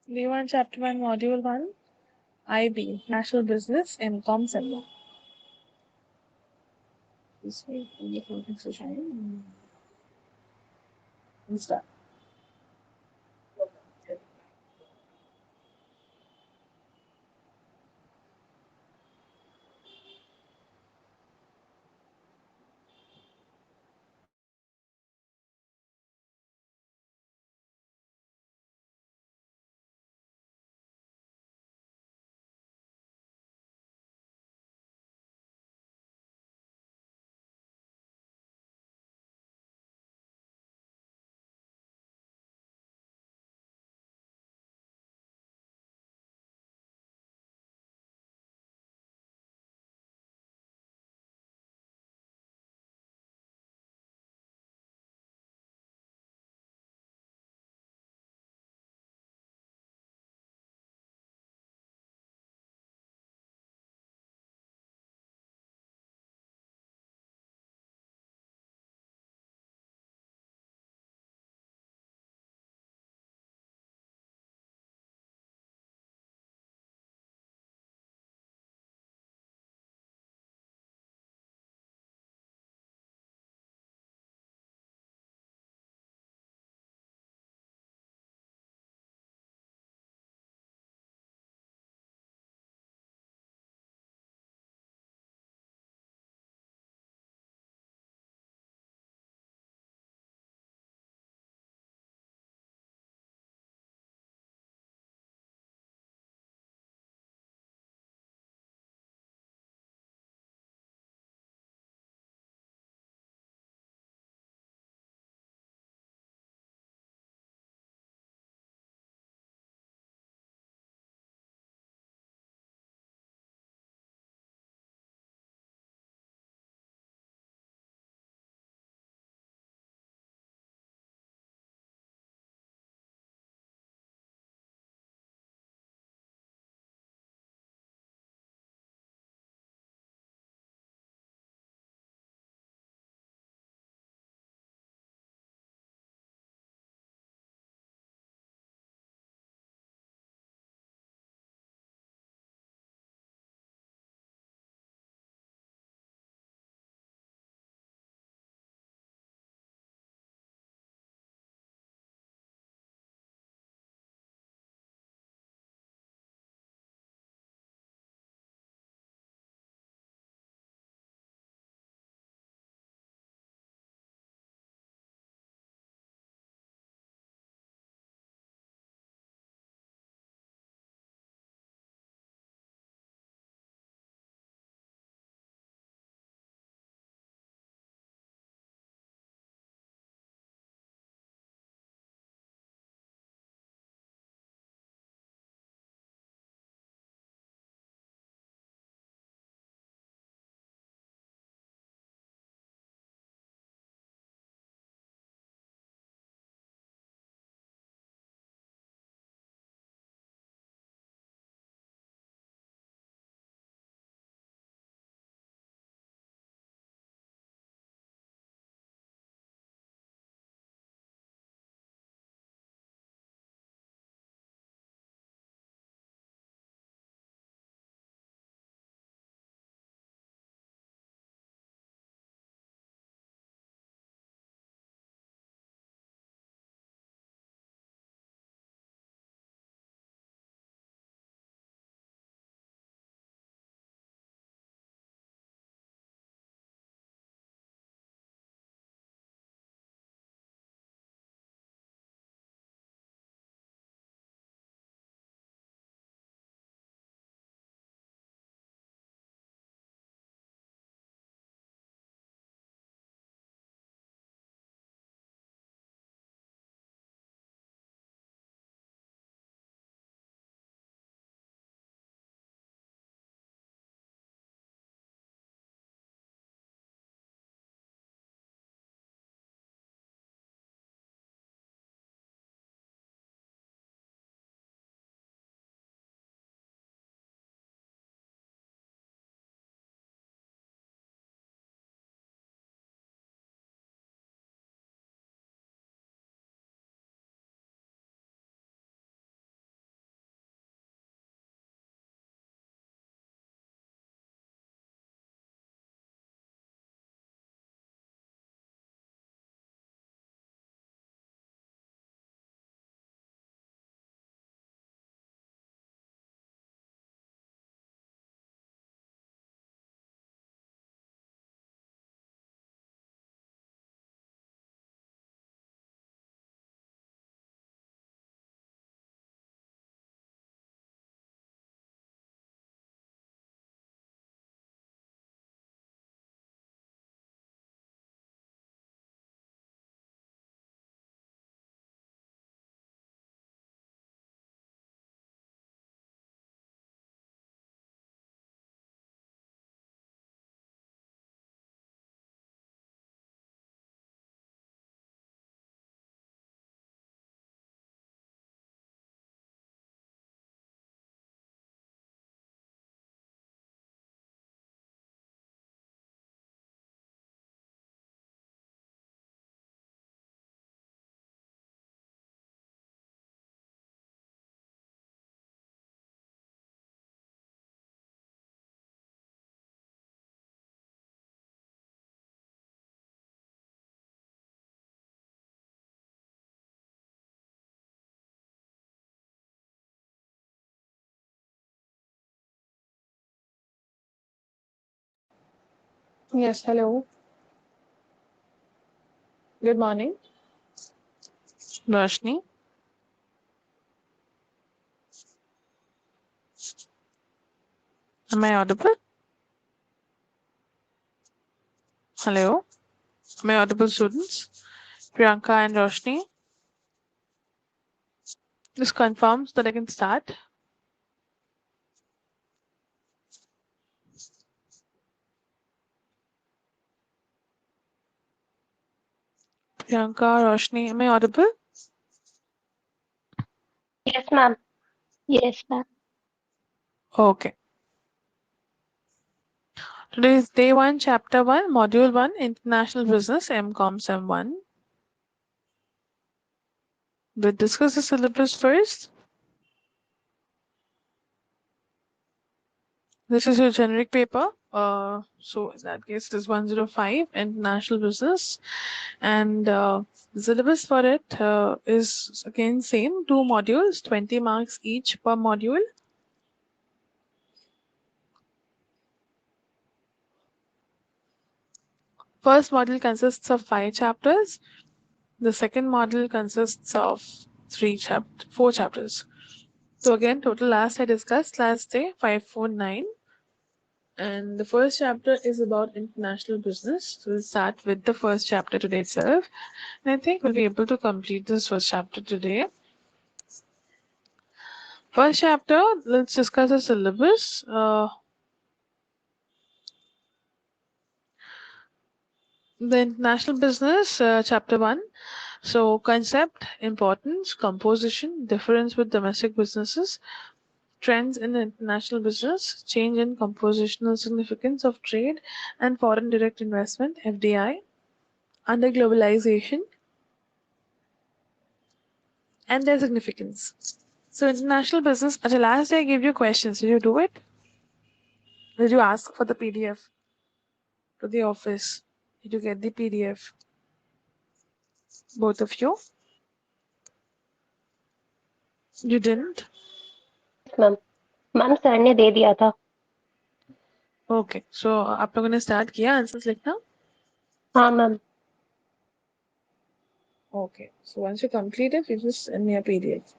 DAY-1 Chapter 1 Module 1 IB National Business Income Center. This way, Insta. Yes, hello. Good morning. Roshni, am I audible? Hello, am I audible, students? Priyanka and Roshni, this confirms that I can start. Priyanka, Roshni, am I audible? Yes, ma'am. Yes, ma'am. Okay. Today is day 1, chapter 1, module 1, international business, MCOM SEM-1. We'll discuss the syllabus first. This is your generic paper. So in that case, it is 105, international business. And the syllabus for it is again same, 2 modules, 20 marks each per module. First module consists of 5 chapters. The second module consists of 4 chapters. So again, total last I discussed last day 549. And the first chapter is about international business. So we'll start with the first chapter today itself. And I think we'll be able to complete this first chapter today. First chapter, let's discuss the syllabus. The international business, chapter 1. So, concept, importance, composition, difference with domestic businesses, trends in international business, change in compositional significance of trade and foreign direct investment, FDI, under globalization, and their significance. So, international business, at the last day I gave you questions. Did you do it? Did you ask for the PDF to the office? Did you get the PDF? Both of you? You didn't? Yes, ma'am. Ma'am sir ने दे दिया था. Okay. So, आप लोगों ने start किया answers लिखना? हाँ ma'am. Okay. So, once you complete it, you just send me a PDF.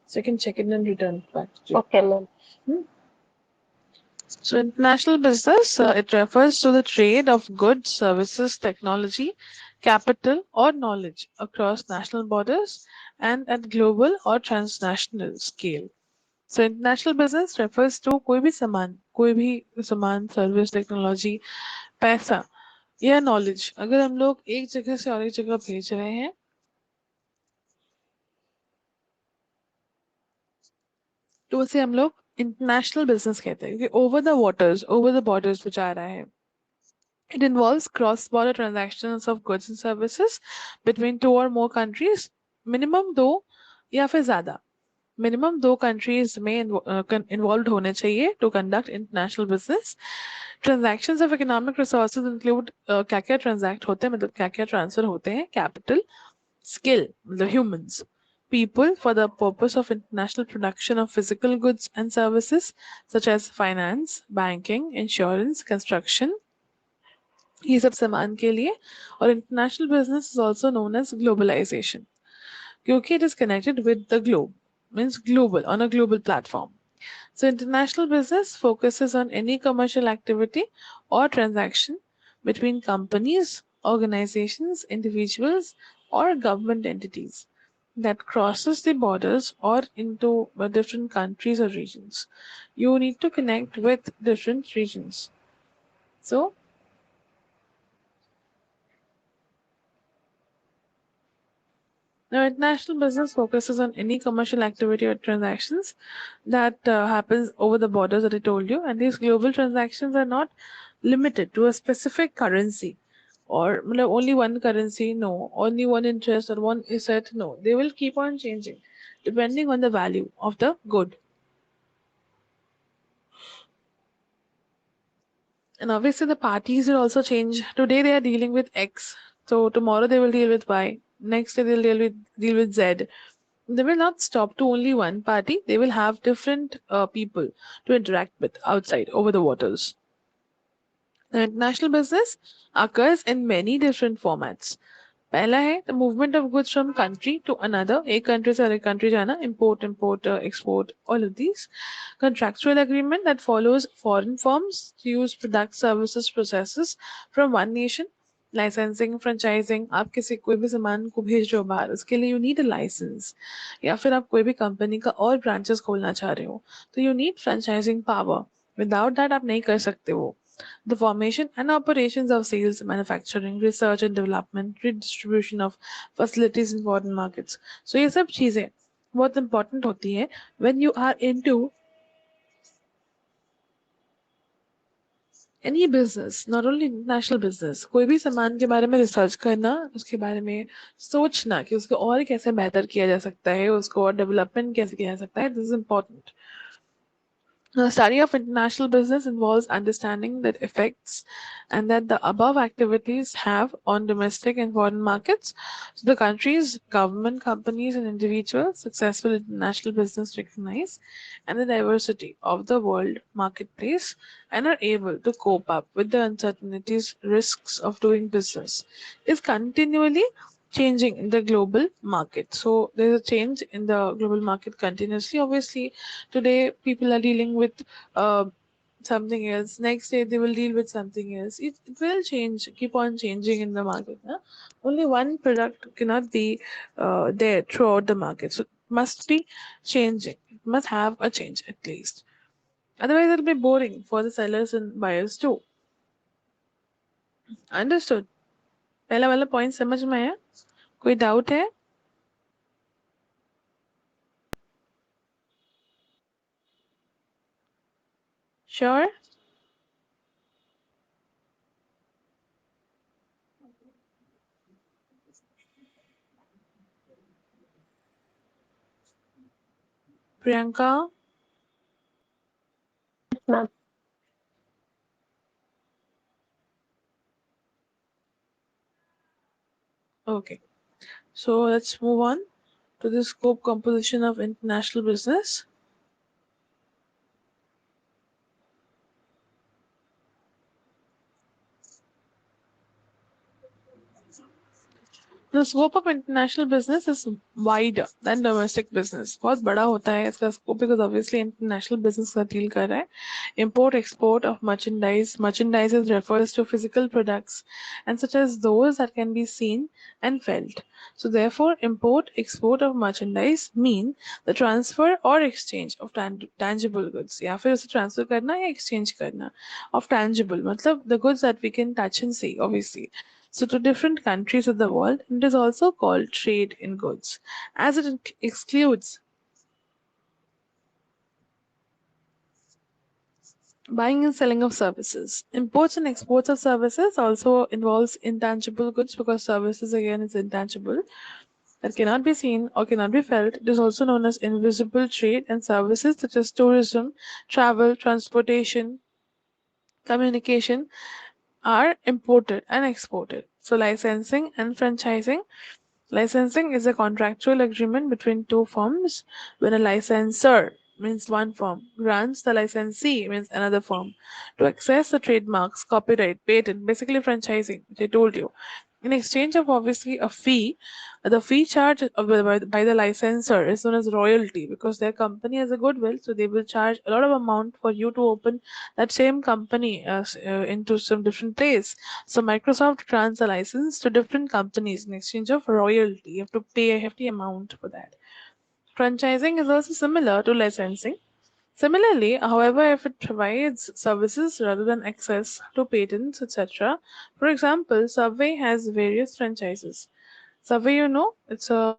So, you can check it and return back to you. Okay, ma'am. So, international business, it refers to the trade of goods, services, technology, capital, or knowledge across national borders and at global or transnational scale. So, international business refers to कोई भी सामान, service, technology, पैसा या knowledge अगर हम लोग एक जगह से और एक जगह भेज रहे हैं तो उसे हम लोग इंटरनेशनल बिजनेस कहते हैं क्योंकि ओवर द बॉर्डर्स पे जा रहा है. It involves cross-border transactions of goods and services between 2 or more countries, minimum 2 या फिर ज़्यादा. Minimum 2 countries में involved होने चाहिए to conduct international business. Transactions of economic resources include क्या-क्या transact होते हैं मतलब क्या-क्या transfer होते हैं. Capital, skill, the humans, people for the purpose of international production of physical goods and services such as finance, banking, insurance, construction, ये सब सामान के लिए. और international business is also known as globalization क्योंकि it is connected with the globe, means global, on a global platform. So international business focuses on any commercial activity or transaction between companies, organizations, individuals, or government entities that crosses the borders or into different countries or regions. You need to connect with different regions. So now, international business focuses on any commercial activity or transactions that happens over the borders that I told you, and these global transactions are not limited to a specific currency or only one currency. No, only one interest or one asset. No, they will keep on changing depending on the value of the good. And obviously, the parties will also change. Today, they are dealing with X, so tomorrow they will deal with Y. Next day, they'll deal with Z. They will not stop to only one party. They will have different people to interact with outside over the waters. The international business occurs in many different formats. पहला है the movement of goods from country to another, एक country से other country जाना, import, export, all of these. Contractual agreement that follows foreign firms to use products, services, processes from one nation. Licensing, franchising, आप किसी कोई भी सामान को भेज रहे हो बाहर, उसके लिए you need a license. या फिर आप कोई भी कंपनी का और ब्रांचेस खोलना चाह रहे हो, तो you need franchising power. Without that आप नहीं कर सकते वो. The formation and operations of sales, manufacturing, research and development, redistribution of facilities in foreign markets. So ये सब चीजें बहुत important होती है when you are into any business, not only international business. कोई भी सामान के बारे में रिसर्च करना, उसके बारे में सोचना कि उसको और कैसे बेहतर किया जा सकता है, उसको और डेवलपमेंट कैसे किया जा सकता है, this is important. The study of international business involves understanding the effects and that the above activities have on domestic and foreign markets. So the countries, government, companies, and individuals successful international business recognize and the diversity of the world marketplace and are able to cope up with the uncertainties, risks of doing business is continually changing in the global market. So there's a change in the global market continuously. Obviously, today people are dealing with uh, something else. Next day they will deal with something else. It will change, keep on changing in the market. Huh? Only one product cannot be there throughout the market. So it must be changing. It must have a change at least. Otherwise, it'll be boring for the sellers and buyers too. Understood? पहला वाला point समझ में आया? कोई doubt है? Sure? Priyanka? Ma'am. Okay. So let's move on to the scope composition of international business. The scope of international business is wider than domestic business. बहुत बड़ा होता है इसका scope because obviously international business का deal कर रहा है. Import export of merchandise. Merchandises refers to physical products and such as those that can be seen and felt. So therefore, import export of merchandise mean the transfer or exchange of tangible goods. या फिर उसे transfer करना या exchange करना of tangible मतलब the goods that we can touch and see obviously. So to different countries of the world, it is also called trade in goods, as it excludes buying and selling of services. Imports and exports of services also involves intangible goods because services again is intangible that cannot be seen or cannot be felt. It is also known as invisible trade and services such as tourism, travel, transportation, communication are imported and exported. So licensing and franchising. Licensing is a contractual agreement between two firms when a licensor means one firm grants the licensee means another firm to access the trademarks, copyright, patent, basically franchising, which I told you. In exchange of obviously a fee, the fee charged by the licensor is known as royalty because their company has a goodwill, so they will charge a lot of amount for you to open that same company into some different place. So Microsoft grants a license to different companies in exchange of royalty. You have to pay a hefty amount for that. Franchising is also similar to licensing. Similarly, however, if it provides services rather than access to patents, etc. For example, Subway has various franchises. Subway, it's a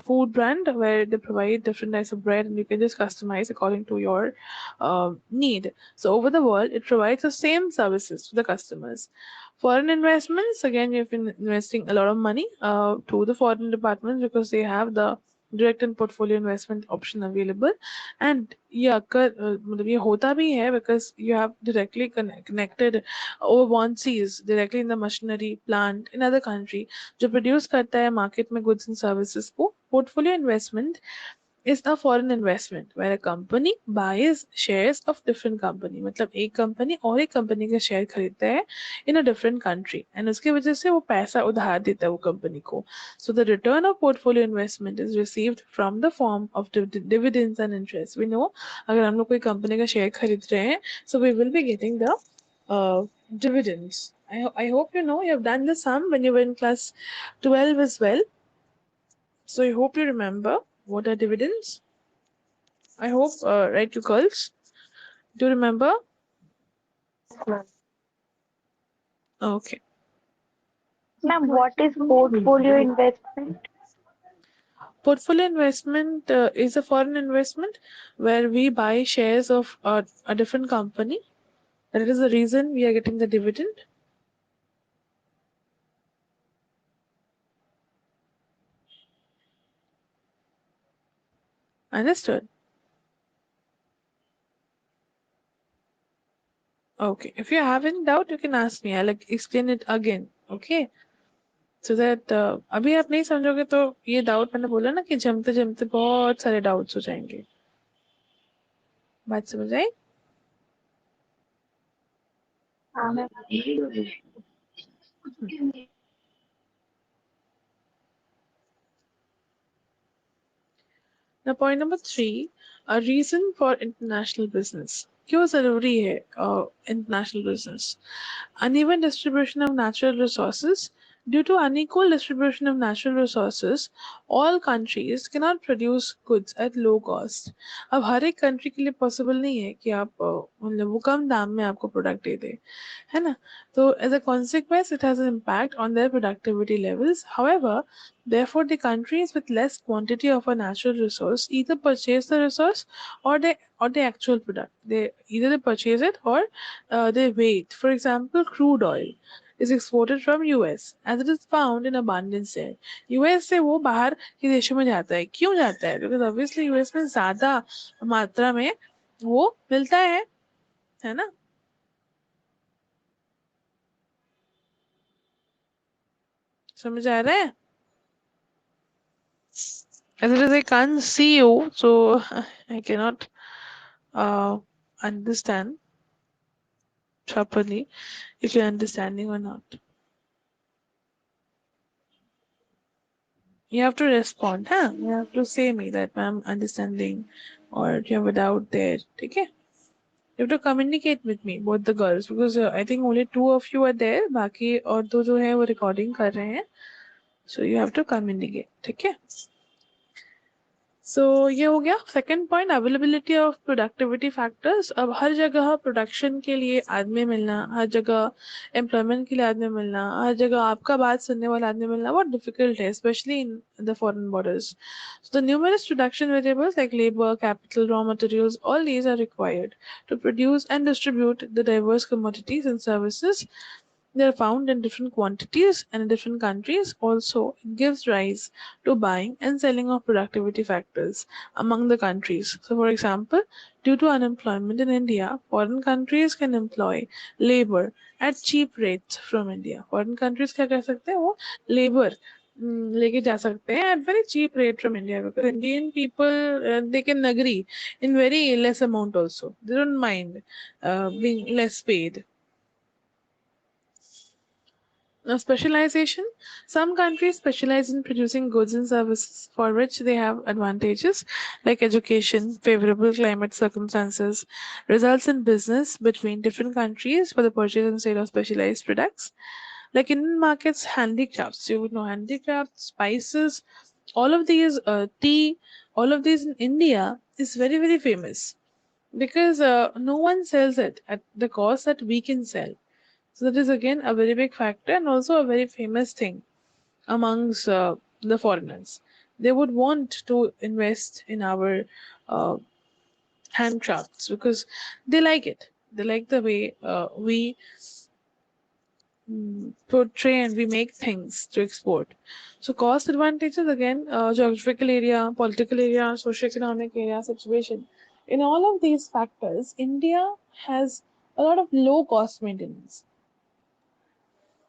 food brand where they provide different types of bread and you can just customize according to your need. So over the world, it provides the same services to the customers. Foreign investments, again, you've been investing a lot of money to the foreign departments because they have the direct and portfolio investment option available. And yeah, मतलब ये होता भी है because you have directly connected overseas directly in the machinery plant in other country जो produce करता है market में goods and services को portfolio investment is a foreign investment where a company buys shares of different company. मतलब एक company और एक company का share खरीदता है in a different country and उसके वजह से वो पैसा उधार देता है वो company को. So the return of portfolio investment is received from the form of dividends and interest. We know अगर हम लोग कोई company का share खरीद रहे हैं, so we will be getting the dividends. I hope you know you have done the sum when you were in class 12 as well. So I hope you remember what are dividends. I hope, right, you girls? Do you remember? Ma'am. Okay. Ma'am, what is portfolio investment? Portfolio investment is a foreign investment where we buy shares of a different company. That is the reason we are getting the dividend. Understood? Okay. If you have any doubt, you can ask me. I'll explain it again. Okay. So that अभी आप नहीं समझोगे तो ये doubt मैंने बोला ना कि जमते जमते बहुत सारे डाउट्स हो जाएंगे. बात समझ आई? हाँ ma'am. Now, point number 3, a reason for international business. क्यों जरूरी है international business? Uneven distribution of natural resources. Due to unequal distribution of natural resources, all countries cannot produce goods at low cost. अब हर एक country के लिए possible नहीं है कि आप मतलब वो कम दाम में आपको product दे दे, है ना? तो as a consequence, it has an impact on their productivity levels. However, therefore, the countries with less quantity of a natural resource either purchase the resource or the actual product. They either they purchase it or they wait. For example, crude oil is exported from US as it is found in abundance there. US से वो बाहर के देशों में जाता है. क्यों जाता है? Because obviously US में ज़्यादा मात्रा में वो मिलता है ना? समझ आ रहा है? As it is, I can't see you, so I cannot understand properly if you're understanding or not. You have to respond, huh? You have to say me that I'm understanding or you have a doubt there. Okay? You have to communicate with me, both the girls, because I think only 2 of you are there. बाकी और दो जो है वो recording कर रहे हैं. So you have to communicate. ठीक है? So ये हो गया second point availability of productivity factors. अब हर जगह प्रोडक्शन के लिए आदमी मिलना, हर जगह एम्प्लॉयमेंट के लिए आदमी मिलना, हर जगह आपका बात सुनने वाला आदमी मिलना बहुत डिफिकल्ट है, specially in the foreign borders. So the numerous production variables like labor, capital, raw materials, all these are required to produce and distribute the diverse commodities and services. They are found in different quantities and in different countries. Also, it gives rise to buying and selling of productivity factors among the countries. So, for example, due to unemployment in India, foreign countries can employ labor at cheap rates from India. Foreign countries क्या कर सकते हैं? वो labor लेके जा सकते हैं at very cheap rate from India, because Indian people they can agree in very less amount also. They don't mind being less paid. Now, specialization. Some countries specialize in producing goods and services for which they have advantages, like education, favorable climate circumstances, results in business between different countries for the purchase and sale of specialized products. Like Indian markets, handicrafts. You would know handicrafts, spices, all of these, tea, all of these in India is very, very famous because no one sells it at the cost that we can sell. So that is again a very big factor and also a very famous thing amongst the foreigners. They would want to invest in our uh, handcrafts because they like it. They like the way we portray and we make things to export. So cost advantages again, geographical area, political area, socioeconomic area, situation. In all of these factors, India has a lot of low cost maintenance.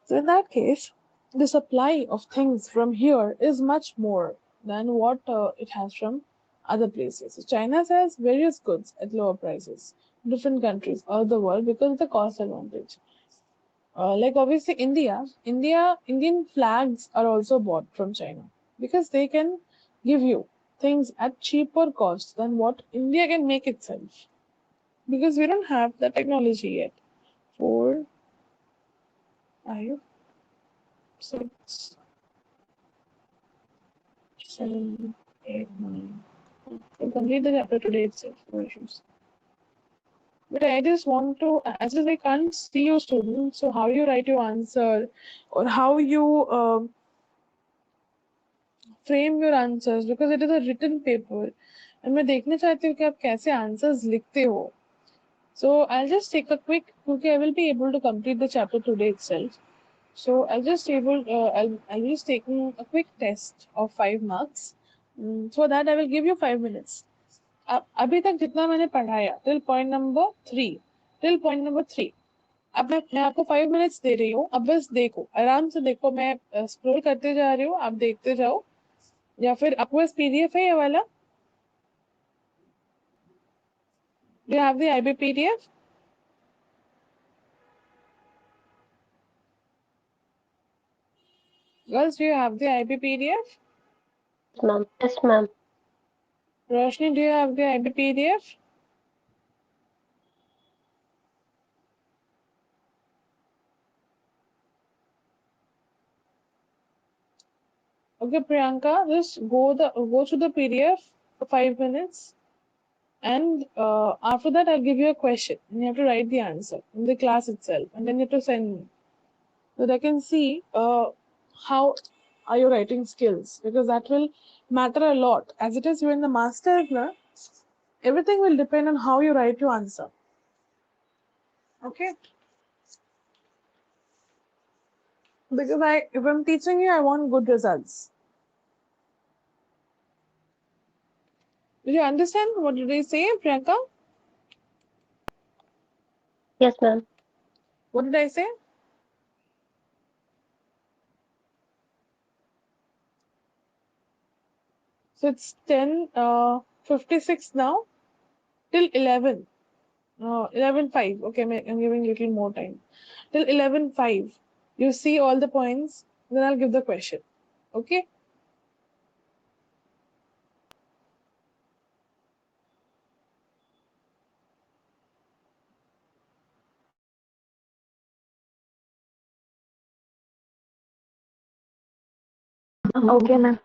So in that case, the supply of things from here is much more than what it has from other places. So China sells various goods at lower prices in different countries all the world because of the cost advantage. Like obviously Indian flags are also bought from China because they can give you things at cheaper cost than what India can make itself. Because we don't have the technology yet. 4, 5, 6, 7, 8, 9. We'll complete the chapter today itself, no issues. But I just want to, as I can't see your student, so how you write your answer or how you frame your answers because it is a written paper and मैं देखना चाहती हूँ कि आप कैसे answers लिखते हो. So I'll just take a quick, okay, I will be able to complete the chapter today itself. So I'll just taking a quick test of 5 marks. So that I will give you 5 minutes. अभी तक जितना मैंने पढ़ाया till point number 3 अब मैं आपको 5 minutes दे रही हूँ. अब बस देखो, आराम से देखो, मैं स्क्रॉल करते जा रही हूँ, आप देखते जाओ. या फिर आपके पास पीडीएफ है ये वाला? Do you have the IB PDF? Girls, do you have the IB PDF? Ma'am. Yes, ma'am. Roshni, do you have the IB PDF? Okay, Priyanka, just go to the PDF for 5 minutes, and after that I'll give you a question, and you have to write the answer in the class itself, and then you have to send me so that I can see how are your writing skills, because that will matter a lot. As it is, you're in the masters, na? Everything will depend on how you write your answer. Okay? Because if I'm teaching you, I want good results. Did you understand? What did I say, Priyanka? Yes, ma'am. What did I say? So it's 10:56 now till 11. 11:05. Okay, I'm giving a little more time. Till 11:05. You see all the points, then I'll give the question. Okay? Okay, ma'am.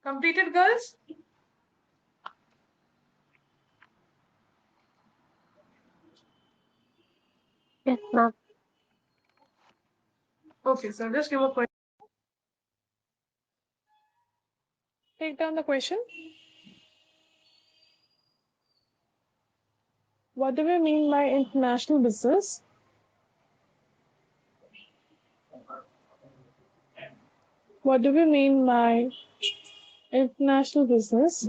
Completed, girls? Yes, ma'am. Okay, so just give a question. Take down the question. What do we mean by international business? What do we mean by international business?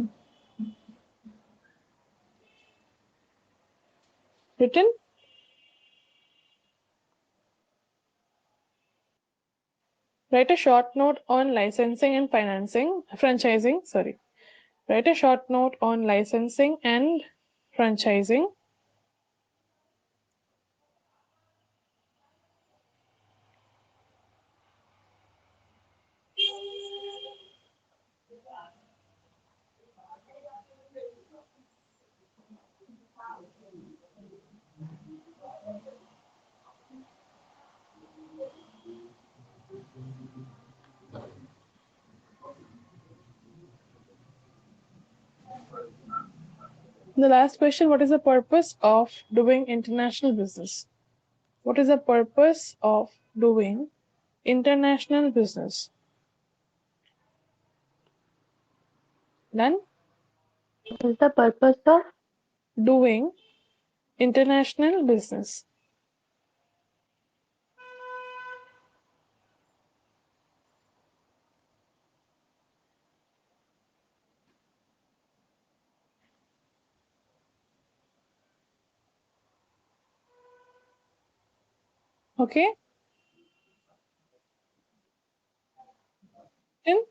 Written? Write a short note on licensing and franchising, sorry. Write a short note on licensing and franchising. The last question, what is the purpose of doing international business? What is the purpose of doing international business? Done? What is the purpose of Doing international business. Okay? In?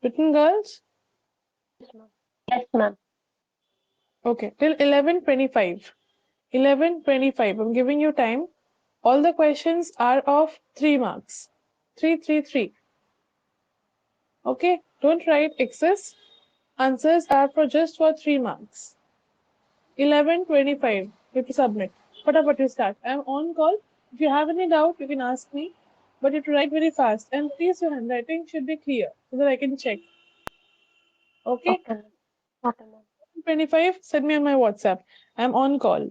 Written, girls? Yes, ma'am. Okay, till 11:25. 11:25. I'm giving you time. All the questions are of 3 marks. 3, 3, 3. Okay? Don't write excess. Answers are for 3 marks. 11:25. You have to submit. Fatapat you start. I'm on call. If you have any doubt, you can ask me. But you have to write very fast. And please, your handwriting should be clear so that I can check. Okay? Okay, ma'am. Okay, ma'am. 25. Send me on my WhatsApp. I'm on call.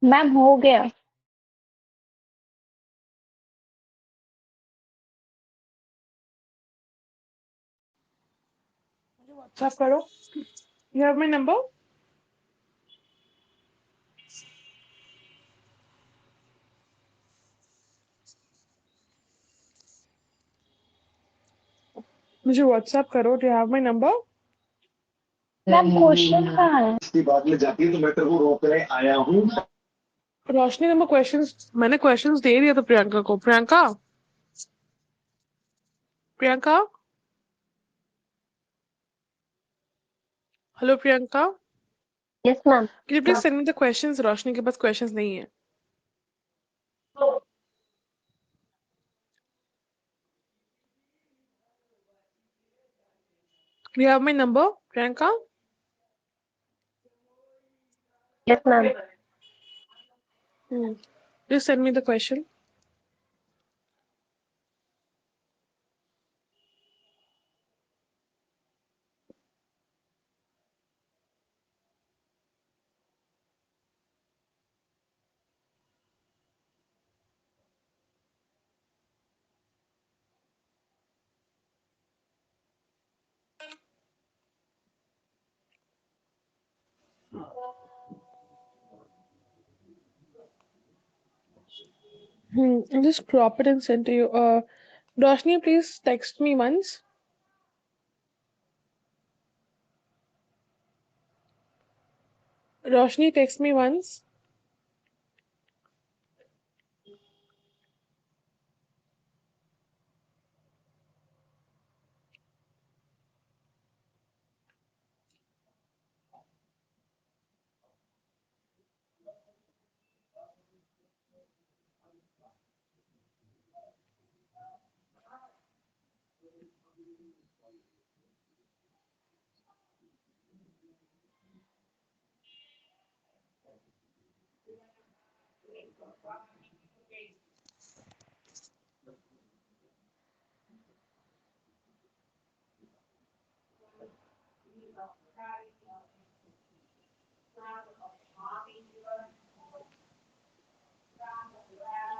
Ma'am हो गया। WhatsApp करो. You have my number? मुझे WhatsApp करो. Do you have my number? Ma'am question कहाँ है? इसकी बाद में जाती है तो मैं तेरे को रोकने आया हूँ. रोशनी नंबर क्वेश्चंस मैंने क्वेश्चंस दे दिया था प्रियंका को. Priyanka Priyanka hello Priyanka. Yes ma'am. Can you please send me the questions? रोशनी के पास questions नहीं है. Do you have my number, Priyanka? Yes ma'am. Just send me the question. I'll just crop it and send to you. Roshni, please text me once. Roshni, text me once.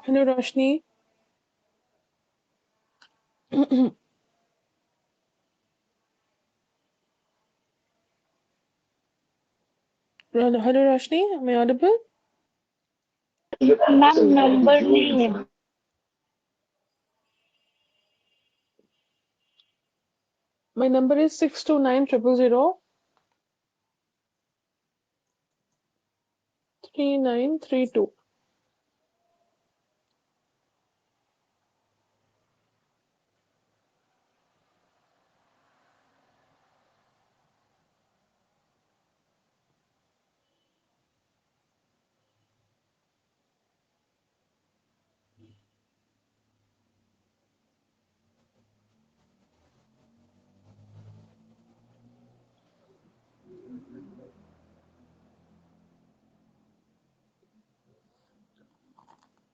Hello, Roshni. Hello, Roshni. Am I audible? Ma'am number नहीं है। My number is 629 3932.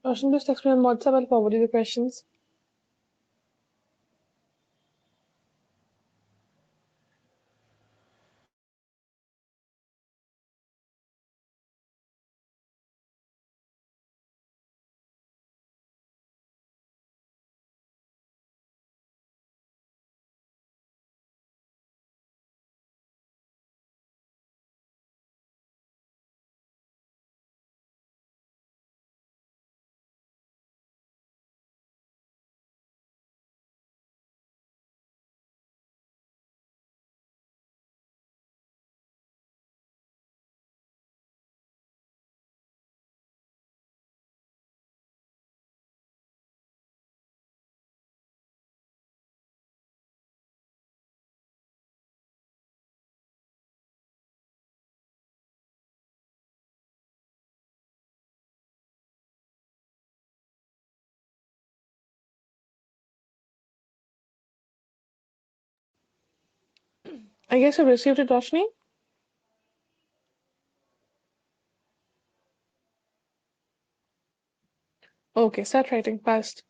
Roshni, just text me on WhatsApp. I'll forward you the questions. I guess you received it, Roshni. Okay, start writing fast.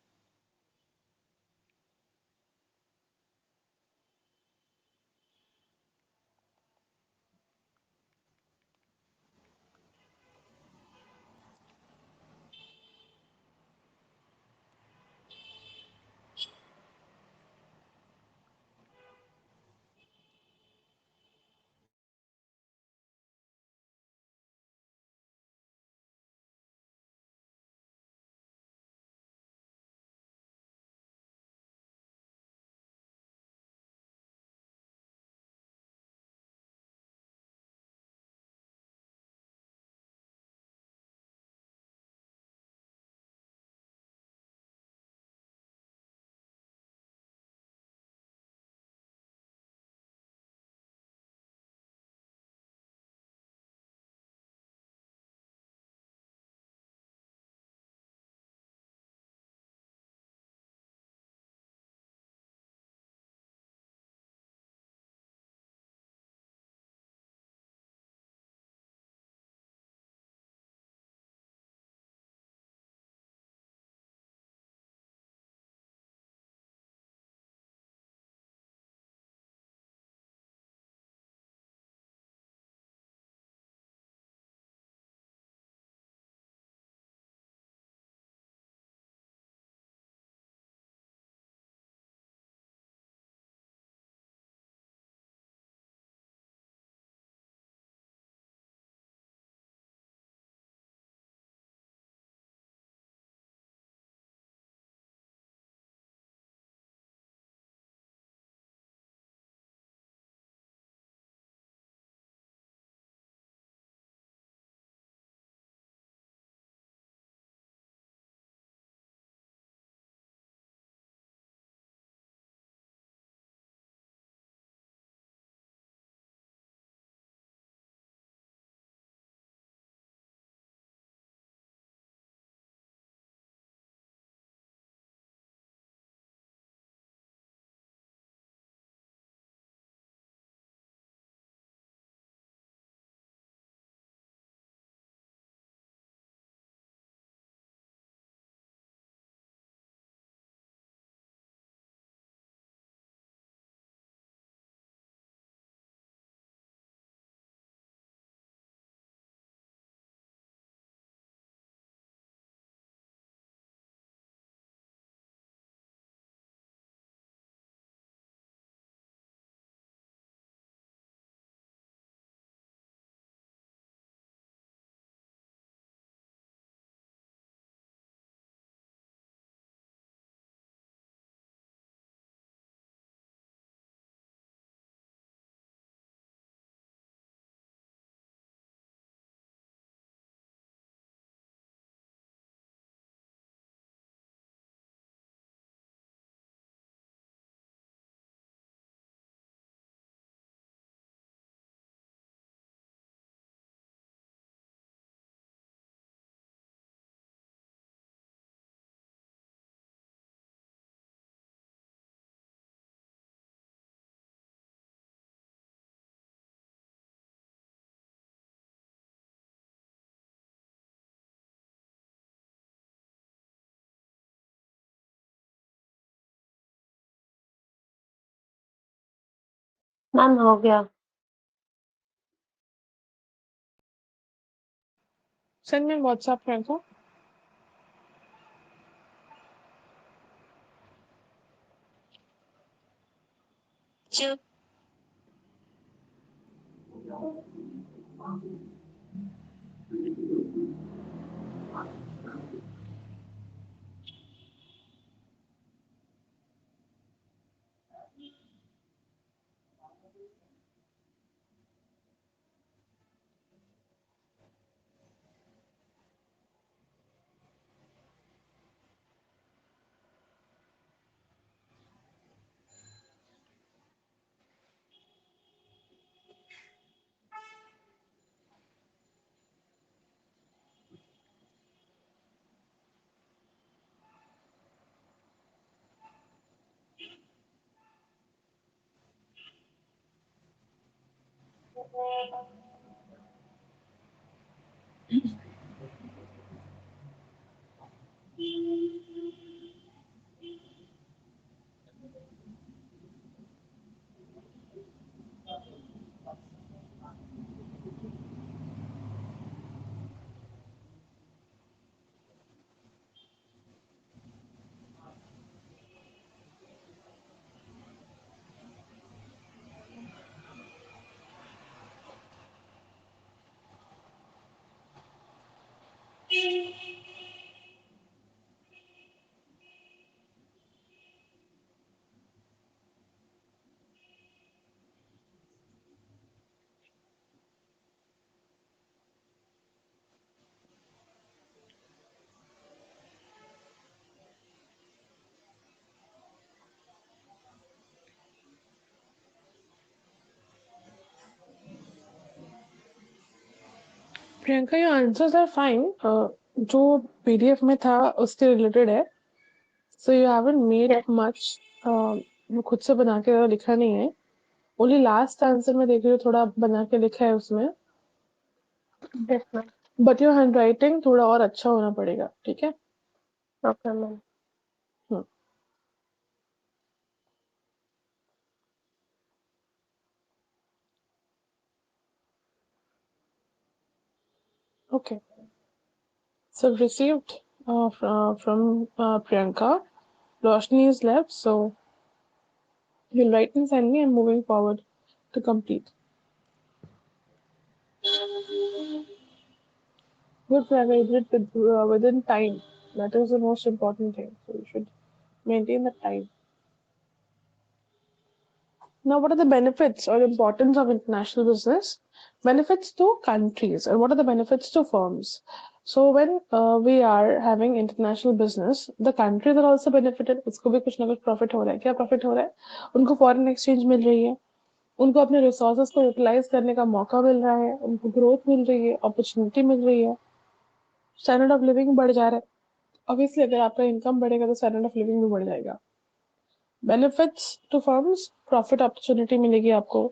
Ma'am हो गया। Send me WhatsApp, Priyanka. Priyanka, your answers are fine. जो PDF में था उसके related है. So you haven't made Yes. much. वो खुद से बना के लिखा नहीं है. Only last answer में देख रही हूँ थोड़ा बना के लिखा है उसमें. Yes, ma'am. But your handwriting थोड़ा और अच्छा होना पड़ेगा, ठीक है? Okay ma'am. Okay. So received from Priyanka. Roshni is left, so you'll write and send me. I'm moving forward to complete. Good, Priyanka, you did it within time. That is the most important thing. So you should maintain the time. Now, what are the benefits or importance of international business? Benefits to countries, and what are the benefits to firms? So when we are having international business, the countries are also benefited. उसको भी कुछ ना कुछ profit हो रहा है. क्या profit हो रहा है? उनको foreign exchange मिल रही है. उनको अपने resources को utilize करने का मौका मिल रहा है. उनको growth मिल रही है, opportunity मिल रही है. Standard of living बढ़ जा रहा है. Obviously, अगर आपका income बढ़ेगा तो standard of living भी बढ़ जाएगा. Benefits to firms, profit opportunity मिलेगी आपको,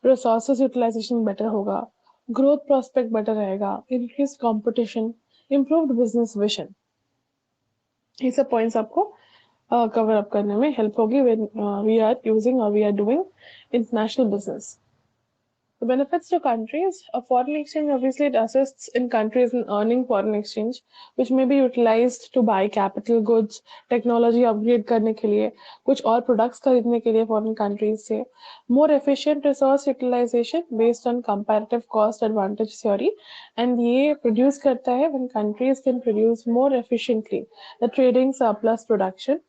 रिसोर्सेज यूटिलाइजेशन बेटर होगा, ग्रोथ प्रोस्पेक्ट बेटर रहेगा, increase competition, improved business vision. ये सब पॉइंट्स आपको कवर अप करने में हेल्प होगी व्हेन वी आर यूजिंग और we are doing international business. The benefits to countries, a foreign exchange obviously it assists in countries in earning foreign exchange, which may be utilized to buy capital goods, technology upgrade करने के लिए, कुछ और products खरीदने के लिए foreign countries से, more efficient resource utilization based on comparative cost advantage theory, and ये produce करता है when countries can produce more efficiently the trading surplus production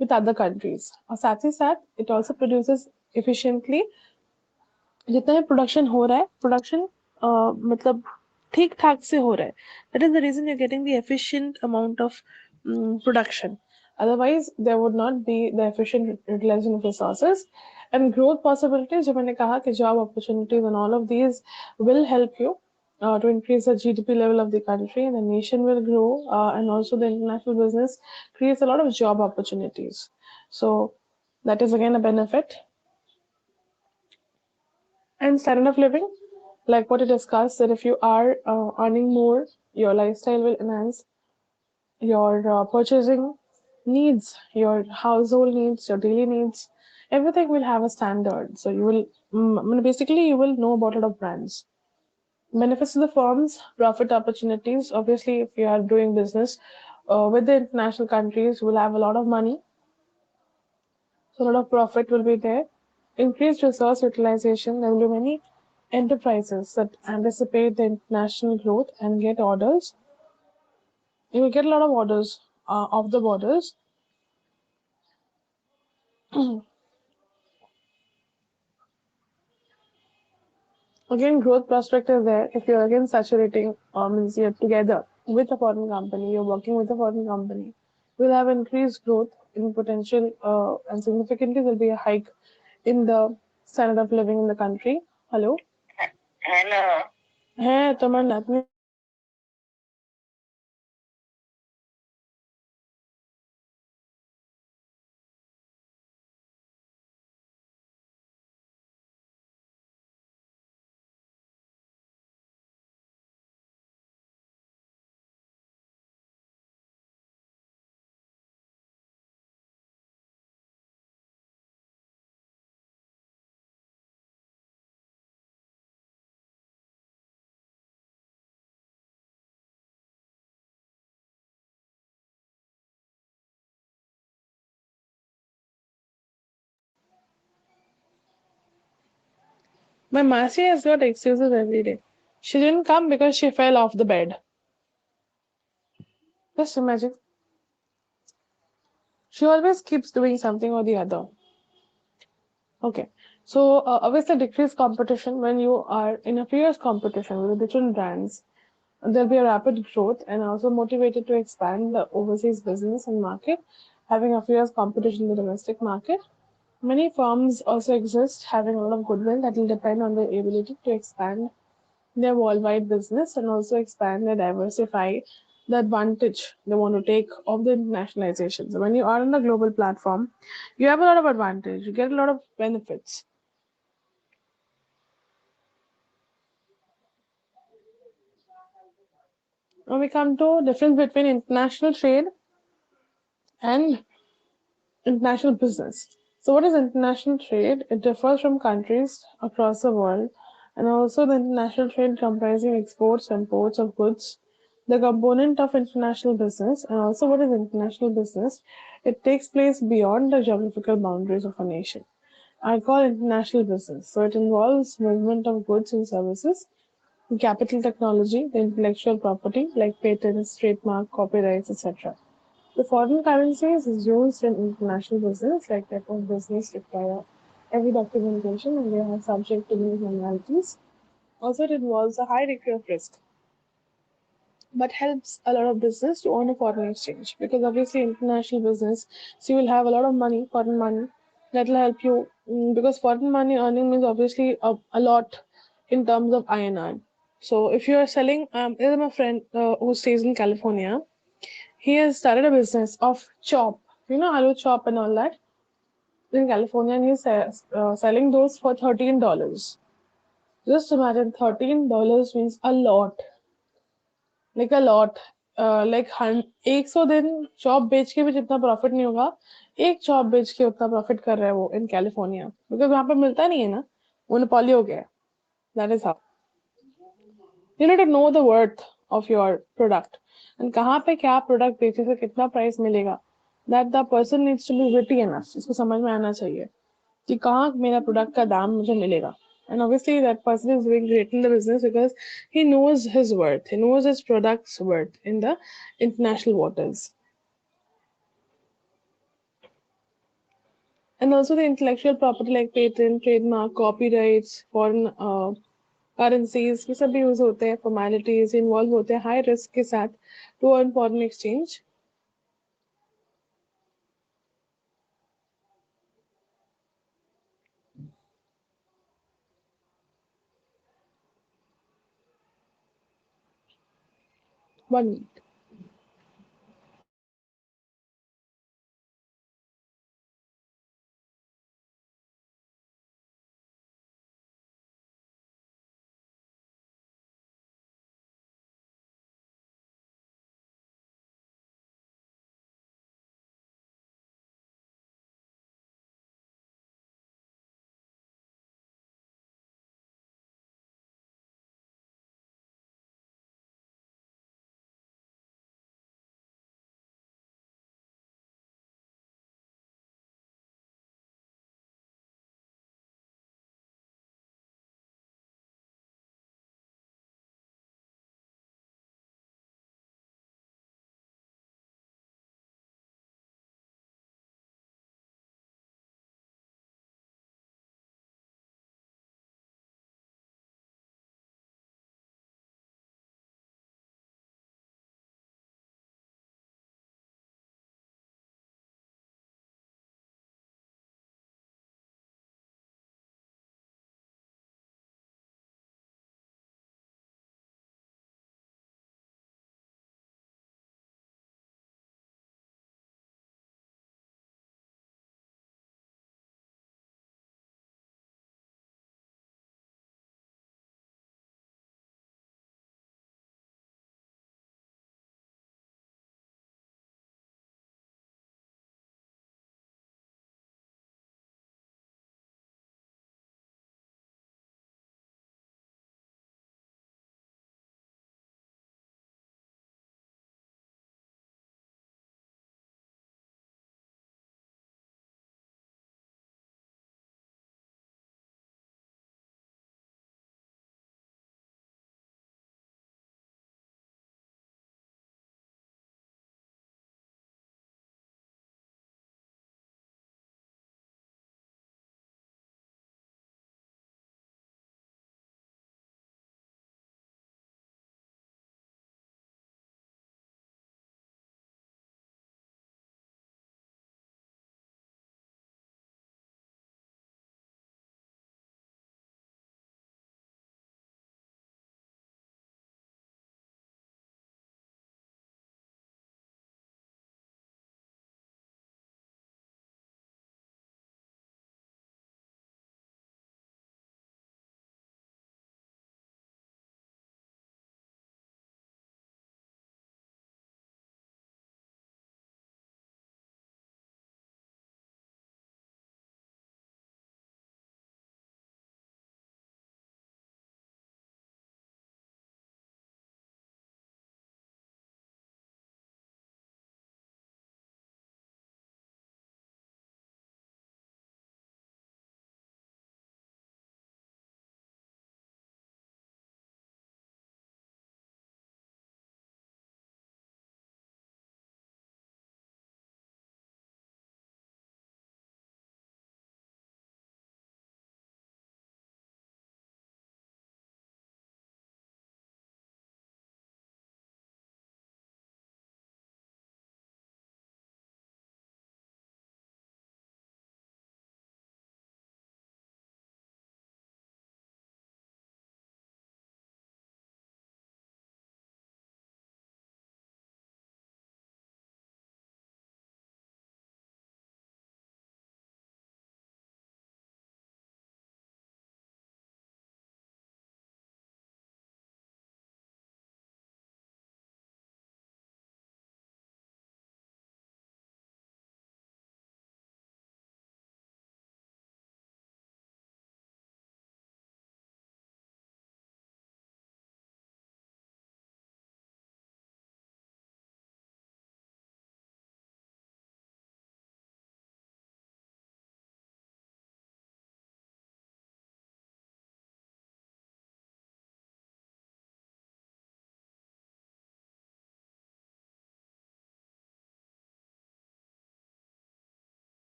with other countries. और साथ ही साथ it also produces efficiently जितना भी production हो रहा है प्रोडक्शन मतलब ठीक ठाक से हो रहा है. That is the reason you are getting the efficient amount of production. Otherwise there would not be the efficient utilization of resources. And growth possibilities, जो मैंने कहा कि job opportunities and all of these will help you to increase the GDP level of the country, and the nation will grow, and also the international business creates a lot of job opportunities. So that is again a benefit. And standard of living, like what we discussed, that if you are earning more, your lifestyle will enhance, your purchasing needs, your household needs, your daily needs, everything will have a standard. So you will, I mean, basically, you will know about a lot of brands. Benefits to the firms, profit opportunities. Obviously, if you are doing business with the international countries, you will have a lot of money. So a lot of profit will be there. Increased resource utilization. There will be many enterprises that anticipate the international growth and get orders. You will get a lot of orders off the borders. Again, growth prospect is there. If you're again saturating, means you're together with a foreign company, you're working with a foreign company, will have increased growth in potential, and significantly there'll be a hike in the standard of living in the country. Hello? Hello. হ্যাঁ তোমার নাতনি My Masi has got excuses every day. She didn't come because she fell off the bed. Just imagine. She always keeps doing something or the other. Okay. So obviously decreased competition when you are in a fierce competition with different brands. There'll be a rapid growth and also motivated to expand the overseas business and market, having a fierce competition in the domestic market. Many firms also exist having a lot of goodwill that will depend on their ability to expand their worldwide business and also expand and diversify the advantage they want to take of the internationalization. So when you are on a global platform, you have a lot of advantage, you get a lot of benefits. Now we come to difference between international trade and international business. So what is international trade? It differs from countries across the world, and also the international trade comprising exports, imports of goods, the component of international business, and also what is international business? It takes place beyond the geographical boundaries of a nation. I call international business. So it involves movement of goods and services, capital technology, the intellectual property like patents, trademark, copyrights, etc. The foreign currencies is used in international business, like type of business require heavy documentation and they are subject to many formalities. Also, it involves a high degree of risk, but helps a lot of business to own a foreign exchange because obviously international business, so you will have a lot of money, foreign money, that will help you because foreign money earning means obviously a lot in terms of INR. So if you are selling, there's my friend who stays in California. He has started a business of chop, aloo chop and all that in California, and he's selling those for $13. Just imagine, $13 means a lot, like a lot. Like 100 chop बेच के भी जितना profit नहीं होगा, एक chop बेच के उतना प्रॉफिट कर रहा है वो इन कैलिफोर्निया, बिकॉज वहां पे मिलता नहीं है ना, मोनोपोली हो गया है. That is how you need to know the worth of your product and कहाँ पे क्या प्रोडक्ट बेचे से कितना प्राइस मिलेगा. That the person needs to be witty enough, इसको समझ में आना चाहिए कि कहाँ मेरा प्रोडक्ट का दाम मुझे मिलेगा. And obviously that person is doing great in the business because he knows his worth, he knows his product's worth in the international waters. And also the intellectual property like patent, trademark, copyrights, foreign currencies, ये सब भी use होते हैं, formalities involve होते हैं high risk के साथ to earn foreign exchange. One minute.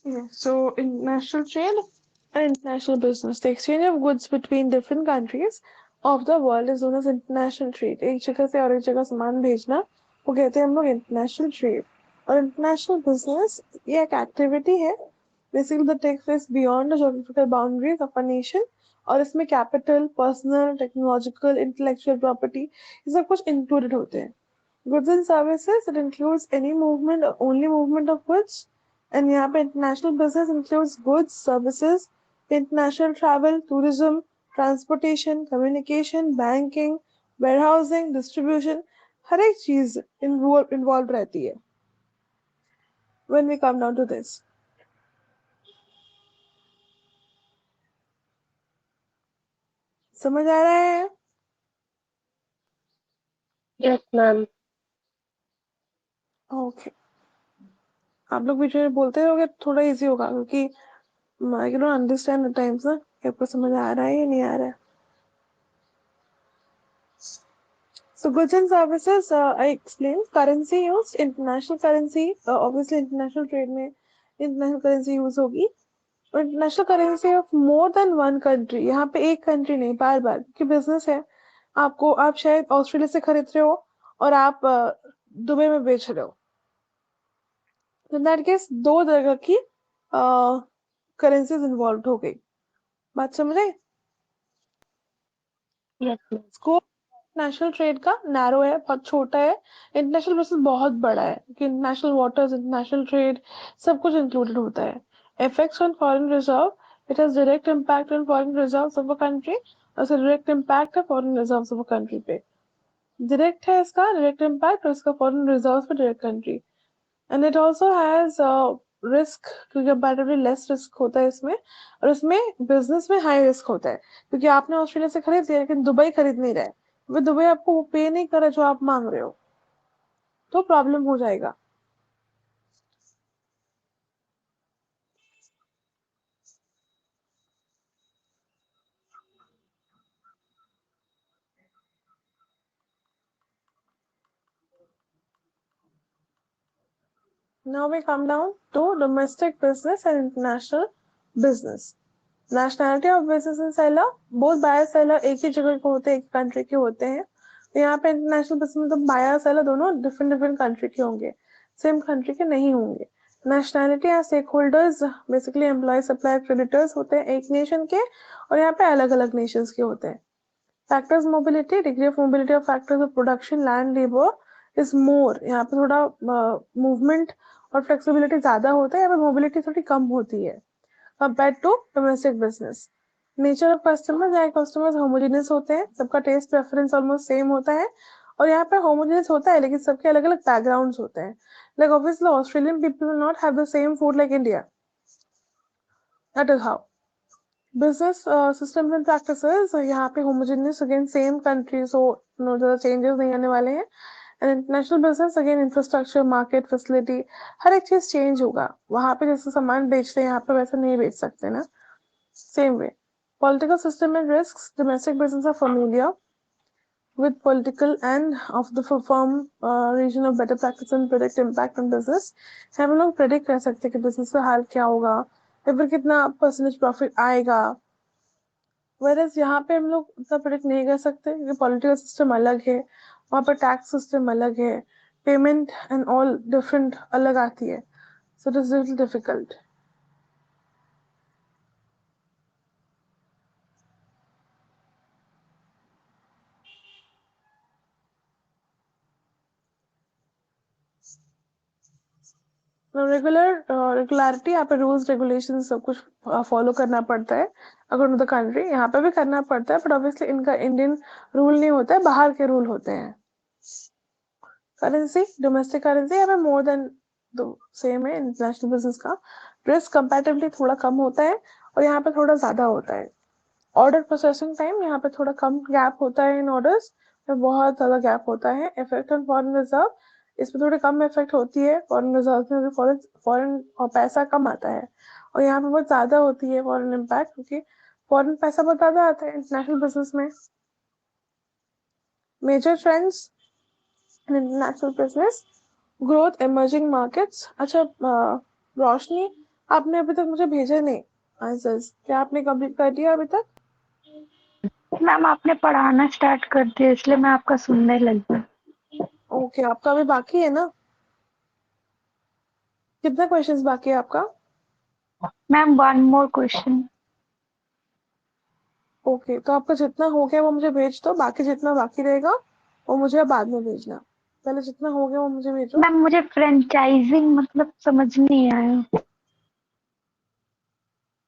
Yeah. So international trade and international business, the exchange of goods between different countries of the world is known as international trade. एक जगह से और एक जगह सामान भेजना वो कहते हैं हम लोग इंटरनेशनल ट्रेड. और इंटरनेशनल बिजनेस ये एक एक्टिविटी है basically that takes place beyond the geographical boundaries of a nation. और इसमें capital, personal, technological, intellectual property ये सब कुछ इंक्लूडेड होते हैं. Goods and services, it includes any movement or only movement of goods. And यहाँ पे international business includes goods, services, international travel, tourism, transportation, communication, banking, warehousing, distribution. हर एक चीज involved रहती है when we come down to this. समझ आ रहा है? Yes ma'am. Okay. आप लोग बीच में बोलते रहोगे थोड़ा इजी होगा क्योंकि I can not understand the times ना कि आपको समझ आ रहा है या नहीं आ रहा है. So goods and services, I explained. Currency used, international currency, obviously international trade में international currency use होगी. और international currency of more than one country. यहाँ पे एक country नहीं, बार बार क्योंकि business है. आप शायद ऑस्ट्रेलिया से खरीद रहे हो और आप दुबई में बेच रहे हो. In that case दो जगह की currencies involved हो गई. बात समझे? Yes ma'am. Scope national trade का नैरो है, बहुत छोटा है. इंटरनेशनल बिजनेस बहुत बड़ा है कि इंटरनेशनल वाटर्स, इंटरनेशनल ट्रेड सब कुछ इंक्लूडेड होता है. Effects on foreign reserve, it has direct impact on foreign reserves of a country. और डायरेक्ट इम्पैक्ट है foreign reserves of a country पे. डायरेक्ट है इसका डायरेक्ट इम्पैक्ट और इसका फॉरेन रिजर्व्स पे direct country. And it also has risk क्योंकि comparatively less risk होता है इसमें. और इसमें बिजनेस में हाई रिस्क होता है क्योंकि आपने ऑस्ट्रेलिया से खरीद लिया लेकिन दुबई खरीद नहीं रहा है. वो दुबई आपको पे नहीं कर रहा जो आप मांग रहे हो तो प्रॉब्लम हो जाएगा. Now we come down to domestic business and international business. Nationality of business and seller, both buyer seller एक ही जगह के होते हैं, एक कंट्री के होते हैं. तो यहाँ पे इंटरनेशनल बिजनेस में तो बायर सेलर दोनों डिफरेंट डिफरेंट कंट्री के होंगे, सेम कंट्री के नहीं होंगे. नेशनैलिटी या stakeholders basically employ, supplier, creditors होते हैं एक नेशन के और यहाँ पे अलग अलग नेशंस के होते हैं. Factors mobility, degree of mobility of factors of production, land, labour is more. यहाँ पे थोड़ा मूवमेंट और फ्लेक्सिबिलिटी ज्यादा होता है, यहाँ पे मोबिलिटी थोड़ी कम होती है compare to domestic business. Nature of customers, यहाँ कस्टमर्स होमोजेनियस होते हैं, सबका टेस्ट प्रेफरेंस ऑलमोस्ट सेम होता है. और यहाँ पे होमोजेनियस होता है लेकिन सबके अलग अलग बैकग्राउंड्स होते हैं. Like obviously Australian people will not have the same food like India. That is how business systems and practices. यहाँ पे homogeneous again same country, so no ज़्यादा changes नहीं आने वाले हैं. And international business again infrastructure, market, facility हर एक चीज change होगा. वहाँ पे जैसे सामान बेचते हैं यहाँ पे वैसा नहीं बेच सकते ना. Same way. Political system and risks. Domestic business are familiar with political and of the firm region of better practice and predict impact on business. हम लोग predict कर सकते हैं कि business का हाल क्या होगा, फिर कितना percentage profit आएगा. Whereas यहाँ पे हम लोग उतना प्रेडिक्ट नहीं कर सकते क्योंकि पॉलिटिकल सिस्टम अलग है, वहाँ पर टैक्स सिस्टम अलग है, पेमेंट एंड ऑल डिफरेंट अलग आती है. So it is little difficult. Regularity यहाँ पे रूल्स रेगुलेशन सब कुछ फॉलो करना पड़ता है अकॉर्डिंग टू द कंट्री. यहाँ पे भी करना पड़ता है बट ऑब्वियसली इनका इंडियन रूल नहीं होता है, बाहर के रूल होते हैं. करेंसी, डोमेस्टिक करेंसी यहाँ पे मोर देन सेम है. इंटरनेशनल बिजनेस का रिस्क कंपैरेटिवली थोड़ा कम होता है और यहाँ पे थोड़ा ज्यादा होता है. ऑर्डर प्रोसेसिंग टाइम यहाँ पे थोड़ा कम गैप होता है, इन ऑर्डर्स में बहुत ज्यादा गैप होता है. इफेक्ट ऑन फॉरेन रिजर्व, इसमें थोड़ी कम इफेक्ट होती है. फॉरेन रिजर्व में फॉरेन और पैसा कम आता है और यहाँ पे बहुत ज्यादा होती है फॉरेन इम्पैक्ट क्योंकि फॉरेन पैसा बहुत ज्यादा आता है इंटरनेशनल बिजनेस में. Major trends, in international business, growth, emerging markets. अच्छा रोशनी, आपने अभी तक मुझे भेजा नहीं आंसर्स, क्या आपने कंप्लीट कर दिया अभी तक? मैम आपने पढ़ाना स्टार्ट कर दिया इसलिए मैं आपका सुनने लगी। ओके, आपका अभी बाकी है ना? कितना क्वेश्चंस बाकी है आपका? Ma'am 1 more question. ओके, तो आपका जितना हो गया वो मुझे भेज दो, बाकी जितना बाकी रहेगा वो मुझे बाद में भेजना। पहले जितना हो गया वो मुझे भेजो। मैम मुझे फ्रेंचाइजिंग मतलब समझ नहीं आया।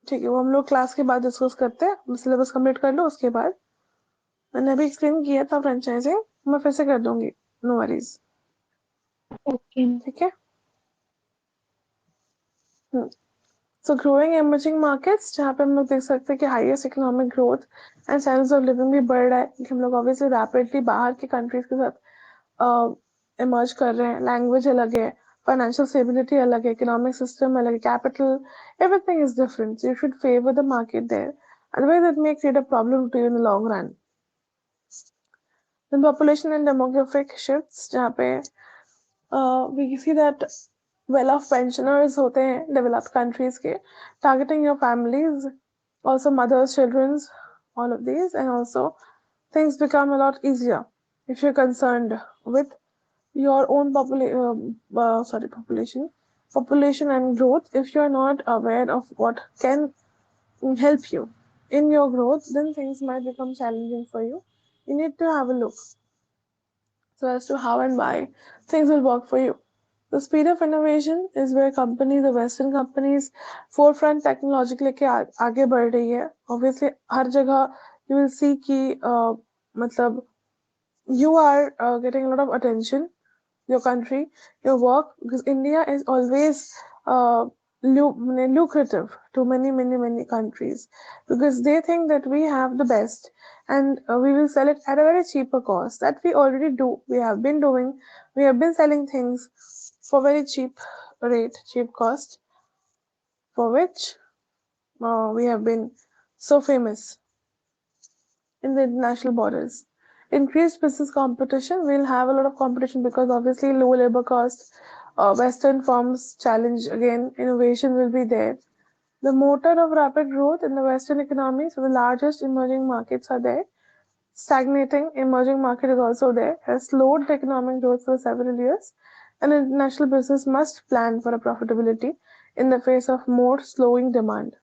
ठीक है, वो हम लोग क्लास के बाद डिस्कस करते हैं। सिलेबस कंप्लीट कर लो, उसके बाद मैंने अभी एक्सप्लेन किया था फ्रेंचाइजिंग, मैं फिर से कर दूंगी, नो वरीज। ओके। ठीक है। सो ग्रोइंग एमर्जिंग मार्केट्स, जहाँ पे हम लोग देख सकते हैं कि highest economic growth and standards of living भी बढ़ रहा है, कि हम लोग ऑब्वियसली रैपिडली बाहर के कंट्रीज के साथ इमर्ज कर रहे हैं। लैंग्वेज अलग है, फाइनेंशियल स्टेबिलिटी अलग है, इकोनॉमिक सिस्टम अलग है, capital, everything is different. You should favour the market there, otherwise it may create a problem to you in the long run. Then population and demographic shifts, जहाँ पे we see that well off pensioners होते हैं developed countries के, targeting your families, also mothers, children's, all of these, and also things become a lot easier if you're concerned with your own population and growth. If you're not aware of what can help you in your growth, then things might become challenging for you. You need to have a look so as to how and why things will work for you. The speed of innovation is where companies, the Western companies, forefront technology लेके आगे बढ़ रही है. Obviously, हर जगह you will see कि मतलब you are getting a lot of attention, your country, your work, because India is always uh, lucrative to many countries, because they think that we have the best, and we will sell it at a very cheaper cost. That we already do. We have been doing. We have been selling things for very cheap rate, cheap cost, for which we have been so famous in the international borders. Increased business competition, we'll have a lot of competition because obviously low labor cost, Western firms challenge again, innovation will be there. The motor of rapid growth in the Western economy, so the largest emerging markets are there. Stagnating emerging market is also there, has slowed the economic growth for several years, and international business must plan for a profitability in the face of more slowing demand.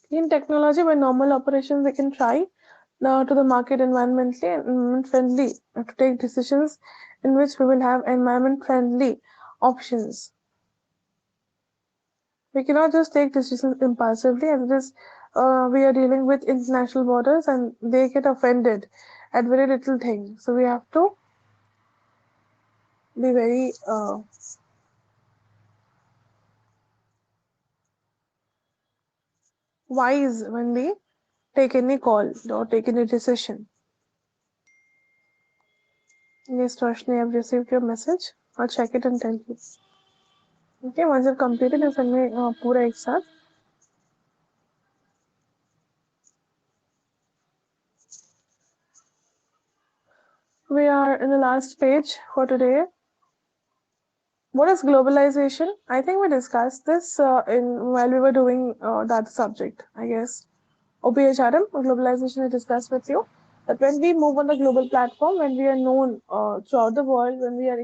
In technology, by normal operations, they can try to the market environmentally and environment friendly to take decisions in which we will have environment friendly options. We cannot just take decisions impulsively, and this we are dealing with international borders and they get offended at very little thing. So we have to be very wise when we take any call or take any decision. Yes, Roshni, I've received your message. I'll check it and tell you. Okay, once you've completed, you send me पूरा एक साथ. We are in the last page for today. What is globalization? I think we discussed this while we were doing that subject, I guess. OPHRM, globalization, I discussed with you that when we move on the global platform, when we are known throughout the world, when we are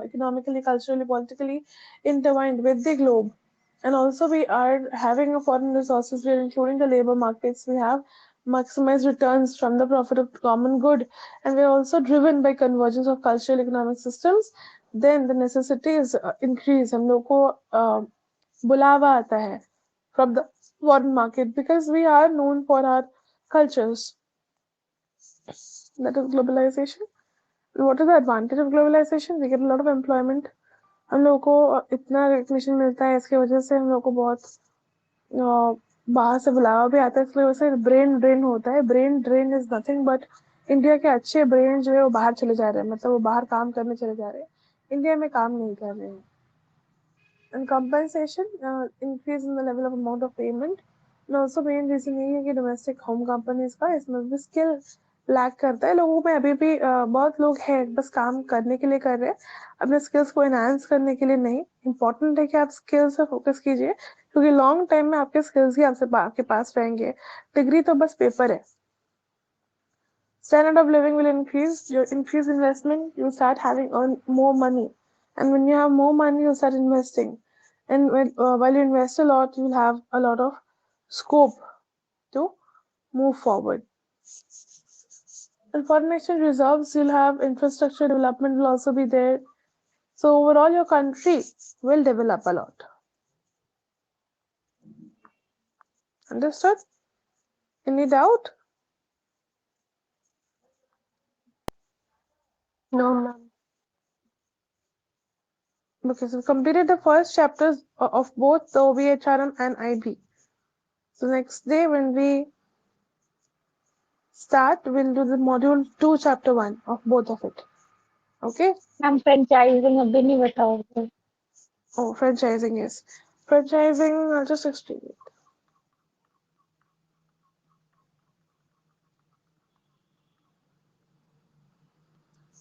economically, culturally, politically intertwined with the globe, and also we are having a foreign resources, we are including the labor markets, we have maximized returns from the profit of common good, and we are also driven by convergence of cultural economic systems, then the necessity is increased. हम लोग को बुलावा आता है from the foreign market because we are known for our cultures. That is globalization. What is the advantage of globalization? We get a lot of employment. हम लोगों को इतना रिकग्निशन मिलता है, इसकी वजह से हम लोग को बहुत बाहर से बुलावा भी आता है, इसलिए वजह से ब्रेन ड्रेन होता है. Brain drain is nothing but India के अच्छे ब्रेन जो है वो बाहर चले जा रहे हैं, मतलब वो बाहर काम करने चले जा रहे हैं, इंडिया में काम नहीं कर रहे हैं. And compensation, increase in the level of amount of payment. And also main reason यही है कि domestic home companies का इसमें भी skill लैक करता है। लोगों में अभी भी बहुत लोग हैं बस काम करने के लिए कर रहे हैं, अपने स्किल्स को एनहांस करने के लिए नहीं। इम्पोर्टेंट है कि आप स्किल्स पे फोकस कीजिए, क्योंकि लॉन्ग टाइम में आपके स्किल्स ही आपके पास रहेंगे। डिग्री तो बस पेपर है। Standard of living will increase, your increase investment, you start having earn more money. And when you have more money, you start investing. And while you invest a lot, you'll have a lot of scope to move forward. And foreign exchange reserves, you'll have infrastructure development will also be there. So overall, your country will develop a lot. Understood? Any doubt? No, ma'am. Okay, so we completed the first chapters of both the OBHRM and IB. So next day when we start, we'll do the module 2, chapter 1 of both of it. Okay? Ma'am franchising अभी नहीं बताओगे? Oh, franchising, yes. Franchising, I'll just explain it.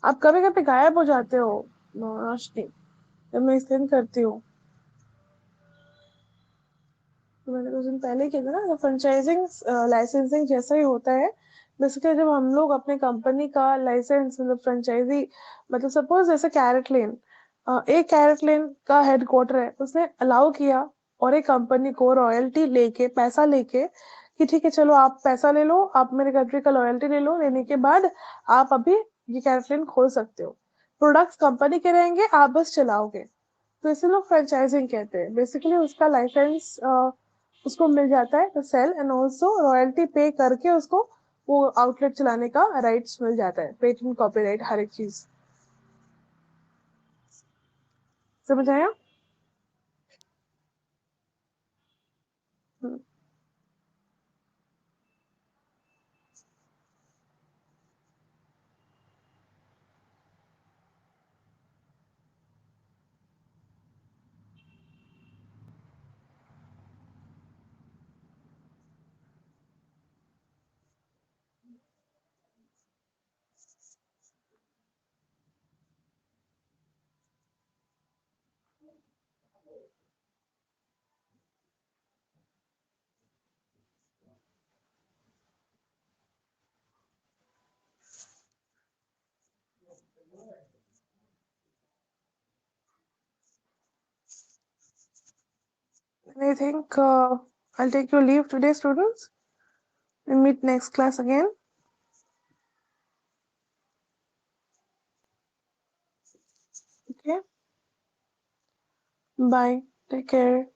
आप कभी कभी गायब हो जाते हो रोशनी, जब मैं एक्सप्लेन करती हूँ। तो मैंने कुछ दिन पहले किया था ना, फ्रेंचाइजिंग लाइसेंसिंग जैसा ही होता है। बेसिकली जब हम लोग अपने कंपनी का लाइसेंस, मतलब फ्रेंचाइजी, मतलब सपोज जैसे कैरेट लेन, एक कैरेट लेन का हेडक्वार्टर है, उसने अलाउ किया और एक कंपनी को रॉयल्टी लेके, पैसा लेके, कि ठीक है चलो आप पैसा ले लो, आप मेरे कंट्री का रॉयल्टी ले लो, लेने के बाद आप अभी ये कैरेट लेन खोल सकते हो। प्रोडक्ट्स कंपनी के रहेंगे, आप बस चलाओगे। तो इसे लोग फ्रेंचाइजिंग कहते हैं। बेसिकली उसका लाइसेंस उसको मिल जाता है तो सेल, एंड ऑल्सो रॉयल्टी पे करके उसको वो आउटलेट चलाने का राइट्स मिल जाता है, पेटेंट, कॉपीराइट, हर एक चीज। समझ आया? I think I'll take your leave today, students. We'll meet next class again. Okay. Bye. Take care.